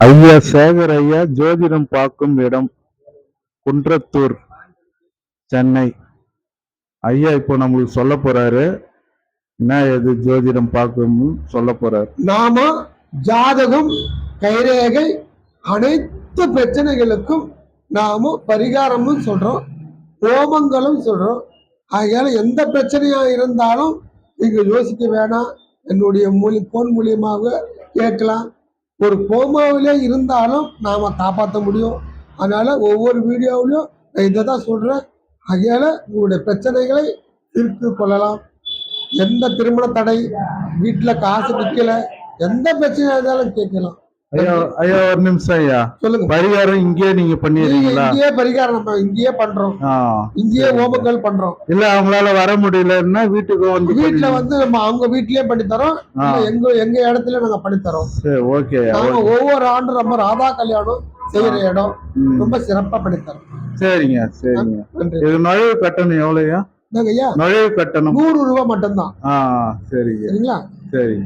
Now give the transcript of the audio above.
ஐயா சேகர் ஐயா ஜோதிடம் பார்க்கும் இடம் குன்றத்தூர், சென்னை. ஐயா இப்போ நம்மளுக்கு சொல்ல போறாரு, என்ன எது ஜோதிடம் பார்க்கும்னு சொல்ல போறாரு. நாம ஜாதகம், கைரேகை, அனைத்து பிரச்சனைகளுக்கும் நாம பரிகாரமும் சொல்றோம், ஹோமங்களும் சொல்றோம். ஆகையால எந்த பிரச்சனையா இருந்தாலும் நீங்க யோசிக்க வேணாம், என்னுடைய போன் மூலியமாக கேட்கலாம். ஒரு கோமாவிலே இருந்தாலும் நாம காப்பாற்ற முடியும். அதனால ஒவ்வொரு வீடியோவிலும் நான் இதை தான் சொல்றேன். ஆகையால உங்களுடைய பிரச்சனைகளை தீர்த்து கொள்ளலாம். எந்த திருமண தடை, வீட்டுல காசு நிக்கல, எந்த பிரச்சனையா இருந்தாலும் கேட்கலாம். ஐயா ஐயா ஒரு நிமிஷம் ஐயா, சொல்லுங்க. பரிகாரம் இங்கேயே நீங்க பண்ணிடுறீங்களா? இங்கேயே பரிகாரம் நம்ம இங்கேயே பண்றோம், இங்கேயே ஹோமங்கள் பண்றோம். இல்ல அவங்களால வர முடியலன்னா வீட்டுக்கு வந்து வீட்டுல வந்து நம்ம அவங்க வீட்லயே பண்ணி தரோம், எங்க இடத்துல நாங்க பண்ணி தரோம். ஓகே. நாங்க ஒவ்வொரு ஆண்டும் நம்ம ராதா கல்யாணம் செய்யற இடம் ரொம்ப சிறப்பா பண்ணி தரோம். சரிங்க சரிங்க. இது நுழைவு கட்டணம் எவ்வளவுயா? ஐயா நுழைவு கட்டணம் 100 ரூபாய் மட்டும்தான். சரிங்க. சரிங்களா? சரிங்க.